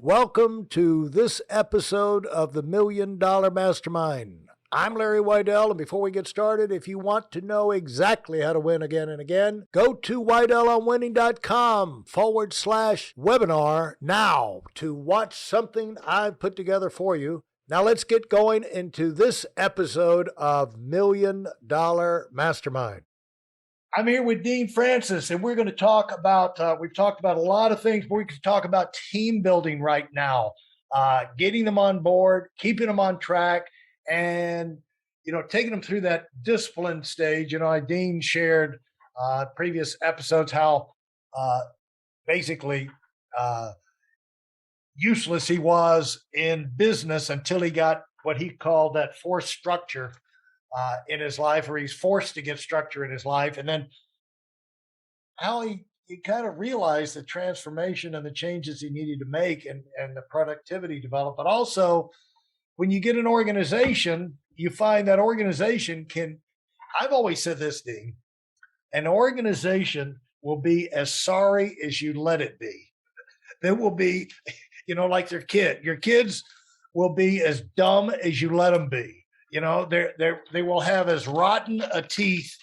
Welcome to this episode of the Million Dollar Mastermind. I'm Larry Weidel, and before we get started, if you want to know exactly how to win again and again, go to weidelonwinning.com/webinar now to watch something I've put together for you. Now let's get going into this episode of Million Dollar Mastermind. I'm here with Dean Francis, and we're going to talk about, we've talked about a lot of things, but we can talk about team building right now, getting them on board, keeping them on track, and, taking them through that discipline stage. Dean shared previous episodes how basically uh, useless he was in business until he got what he called that forced structure in his life, or he's forced to get structure in his life. And then how he kind of realized the transformation and the changes he needed to make and the productivity developed. But also, when you get an organization, you find that organization can, I've always said this, Dean, an organization will be as sorry as you let it be. They will be, like your kids will be as dumb as you let them be. They will have as rotten a teeth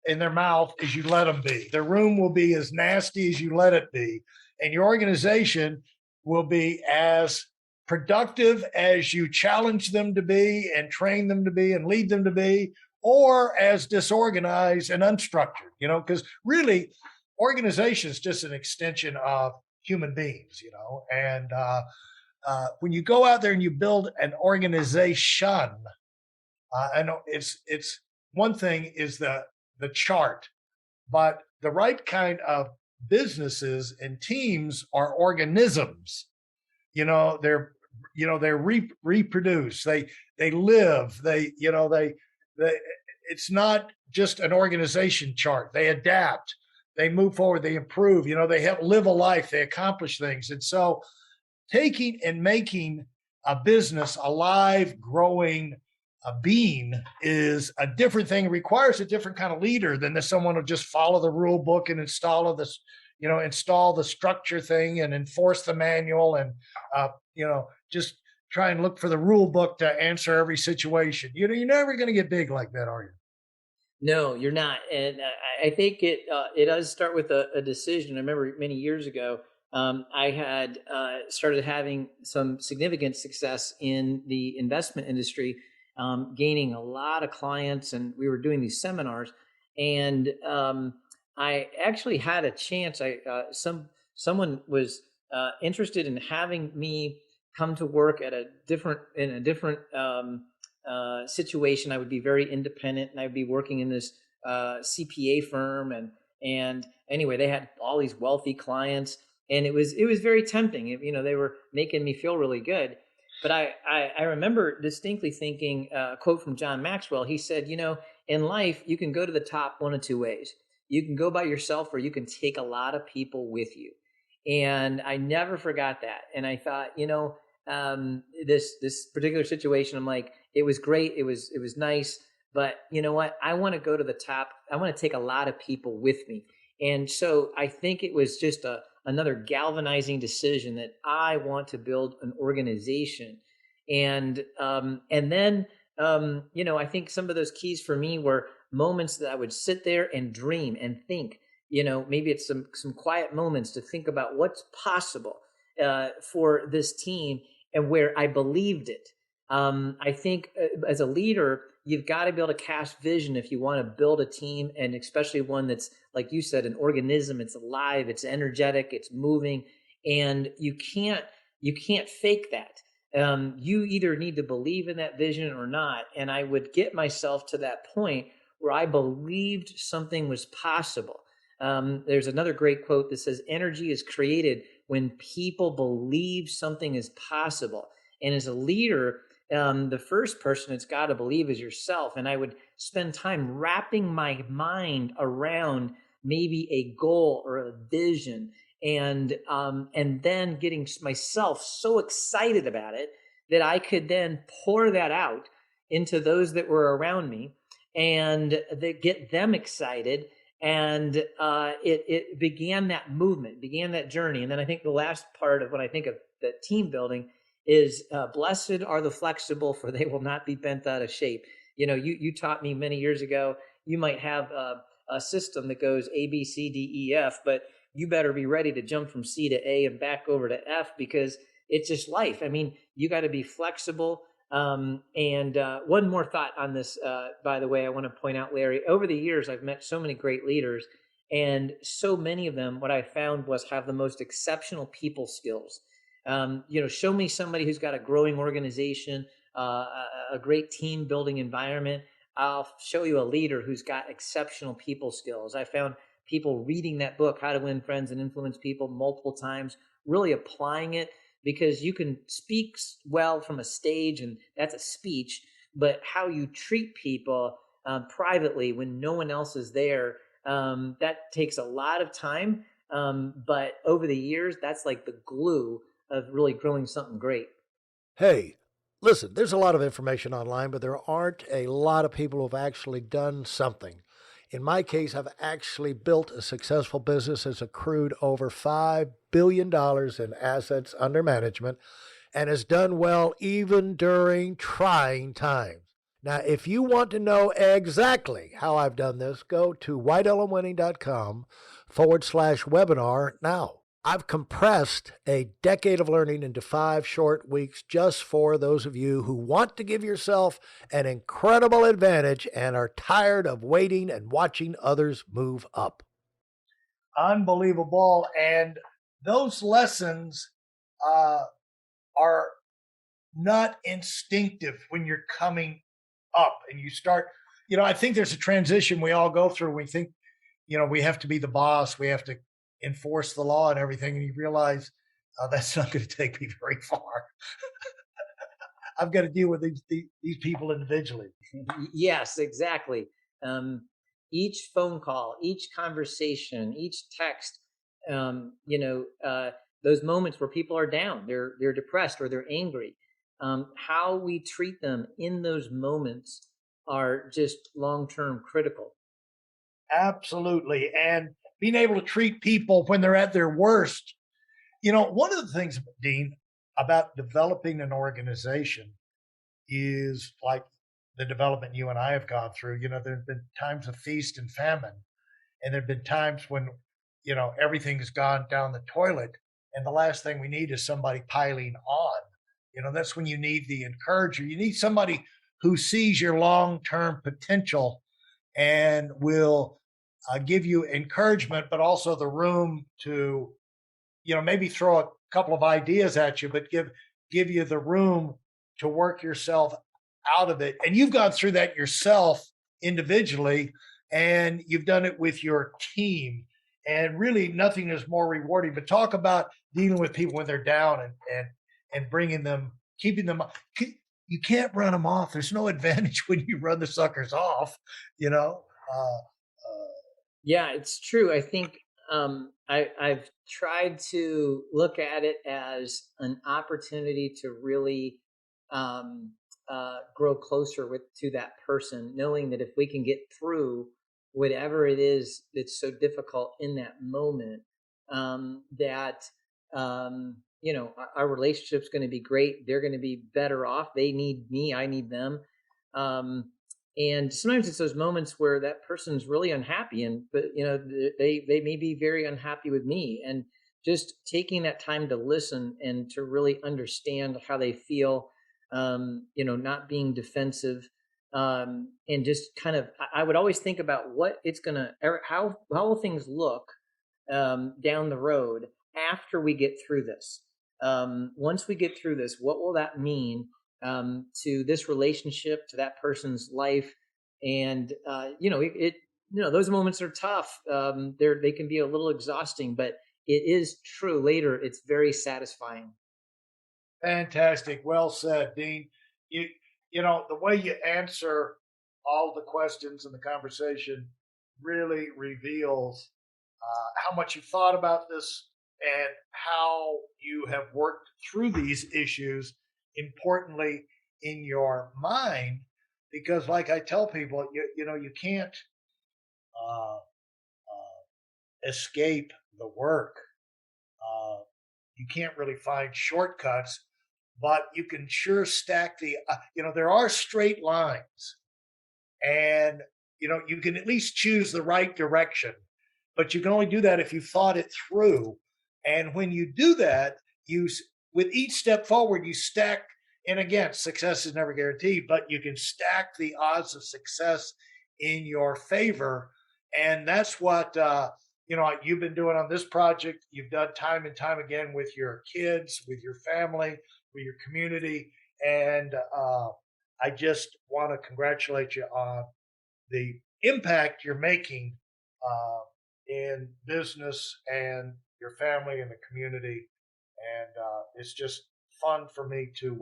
in their mouth as you let them be. Their room will be as nasty as you let it be. And your organization will be as productive as you challenge them to be and train them to be and lead them to be, or as disorganized and unstructured, because really organization is just an extension of human beings, and when you go out there and you build an organization, I know it's one thing is the chart, but the right kind of businesses and teams are organisms. They reproduce, they live, they it's not just an organization chart. They adapt, they move forward, they improve, they help live a life, they accomplish things. And so taking and making a business alive, growing, a being is a different thing. It requires a different kind of leader than someone who just follow the rule book and install the structure thing and enforce the manual and just try and look for the rule book to answer every situation. You're never going to get big like that, are you? No, you're not, and I think it does start with a decision. I remember many years ago, I had started having some significant success in the investment industry, gaining a lot of clients, and we were doing these seminars. And I actually had a chance. Someone was interested in having me come to work at a different situation. I would be very independent, and I'd be working in this CPA firm, and anyway, they had all these wealthy clients, and it was very tempting. They were making me feel really good. But I remember distinctly thinking a quote from John Maxwell. He said, in life, you can go to the top one of two ways. You can go by yourself, or you can take a lot of people with you. And I never forgot that. And I thought, this particular situation, I'm like, it was great. It was nice. But you know what? I want to go to the top. I want to take a lot of people with me. And so I think it was just another galvanizing decision that I want to build an organization. And then, I think some of those keys for me were moments that I would sit there and dream and think, maybe it's some quiet moments to think about what's possible for this team and where I believed it. I think as a leader, you've got to be able to cast vision if you want to build a team, and especially one that's, like you said, an organism. It's alive, it's energetic, it's moving, and you can't fake that. You either need to believe in that vision or not. And I would get myself to that point where I believed something was possible. There's another great quote that says, energy is created when people believe something is possible. And as a leader, the first person it's got to believe is yourself. And I would spend time wrapping my mind around maybe a goal or a vision, and then getting myself so excited about it that I could then pour that out into those that were around me, and that get them excited. And it began that movement, began that journey. And then I think the last part of when I think of the team building is blessed are the flexible, for they will not be bent out of shape. You taught me many years ago. You might have a system that goes A, B, C, D, E, F, but you better be ready to jump from C to A and back over to F, because it's just life. I mean, you got to be flexible. And one more thought on this, by the way, I want to point out, Larry, over the years, I've met so many great leaders, and so many of them, what I found was have the most exceptional people skills. Show me somebody who's got a growing organization, a great team building environment. I'll show you a leader who's got exceptional people skills. I found people reading that book, How to Win Friends and Influence People, multiple times, really applying it, because you can speak well from a stage, and that's a speech, but how you treat people privately when no one else is there, that takes a lot of time. But over the years, that's like the glue of really growing something great. Hey, listen, there's a lot of information online, but there aren't a lot of people who've actually done something. In my case, I've actually built a successful business that's accrued over $5 billion in assets under management and has done well even during trying times. Now, if you want to know exactly how I've done this, go to whitelmwinning.com/webinar now. I've compressed a decade of learning into 5 short weeks just for those of you who want to give yourself an incredible advantage and are tired of waiting and watching others move up. Unbelievable. And those lessons uh, are not instinctive when you're coming up and you start. I think there's a transition we all go through. We think, we have to be the boss, we have to enforce the law and everything. And you realize that's not going to take me very far. I've got to deal with these people individually. Yes, exactly. Um, each phone call, each conversation, each text, those moments where people are down, they're depressed or they're angry. How we treat them in those moments are just long term critical. Absolutely. And being able to treat people when they're at their worst. One of the things, Dean, about developing an organization is like the development you and I have gone through. There have been times of feast and famine, and there have been times when, everything's gone down the toilet. And the last thing we need is somebody piling on. That's when you need the encourager. You need somebody who sees your long term potential and will give you encouragement, but also the room to, maybe throw a couple of ideas at you, but give you the room to work yourself out of it. And you've gone through that yourself individually, and you've done it with your team. And really, nothing is more rewarding. But talk about dealing with people when they're down and bringing them, keeping them. You can't run them off. There's no advantage when you run the suckers off. You know. Yeah, it's true. I think I've tried to look at it as an opportunity to really grow closer to that person, knowing that if we can get through whatever it is that's so difficult in that moment, that our relationship's going to be great. They're going to be better off. They need me. I need them. Um, and sometimes it's those moments where that person's really unhappy, but they may be very unhappy with me, and just taking that time to listen and to really understand how they feel, not being defensive, and just kind of, I would always think about what it's gonna, how will things look down the road after we get through this. Once we get through this, what will that mean to this relationship, to that person's life? And those moments are tough. They can be a little exhausting, but it is true. Later, it's very satisfying. Fantastic. Well said, Dean. The way you answer all the questions in the conversation really reveals how much you've thought about this and how you have worked through these issues, importantly, in your mind. Because, like I tell people, you can't uh, escape the work. Uh, You can't really find shortcuts, but you can sure stack there are straight lines, and you can at least choose the right direction, but you can only do that if you thought it through. And when you do that, with each step forward, you stack. And again, success is never guaranteed, but you can stack the odds of success in your favor. And that's what you've been doing on this project. You've done time and time again with your kids, with your family, with your community. And I just want to congratulate you on the impact you're making in business and your family and the community. And it's just fun for me to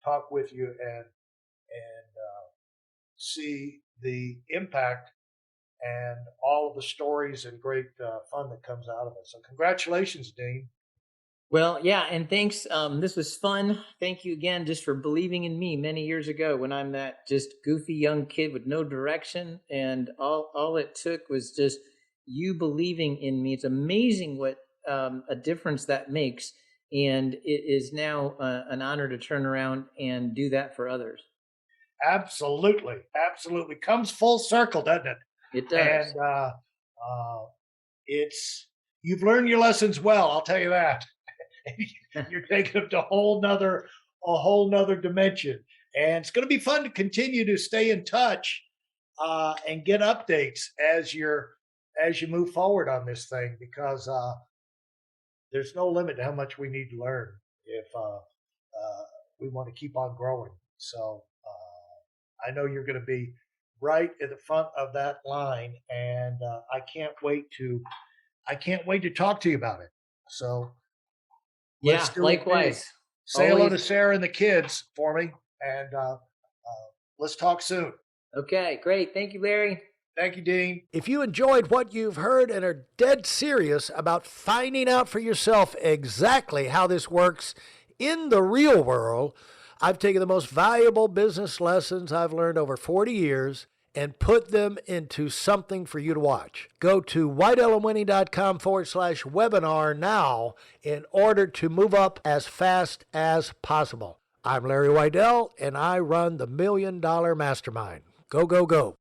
talk with you and see the impact and all of the stories and great fun that comes out of it. So congratulations, Dean. Well, yeah, and thanks. This was fun. Thank you again just for believing in me many years ago when I'm that just goofy young kid with no direction. And all it took was just you believing in me. It's amazing what a difference that makes. And it is now an honor to turn around and do that for others. Absolutely. Absolutely. Comes full circle, doesn't it? It does. And you've learned your lessons well, I'll tell you that. You're taking them to a whole nother dimension. And it's going to be fun to continue to stay in touch and get updates as you move forward on this thing, because there's no limit to how much we need to learn if we want to keep on growing. So I know you're going to be right at the front of that line, and I can't wait to talk to you about it. So Yeah, likewise. Say hello to Sarah and the kids for me, and let's talk soon. Okay, great. Thank you, Larry. Thank you, Dean. If you enjoyed what you've heard and are dead serious about finding out for yourself exactly how this works in the real world, I've taken the most valuable business lessons I've learned over 40 years and put them into something for you to watch. Go to whiteelementwinning.com/webinar now in order to move up as fast as possible. I'm Larry Weidel, and I run the $1 Million Mastermind. Go, go, go.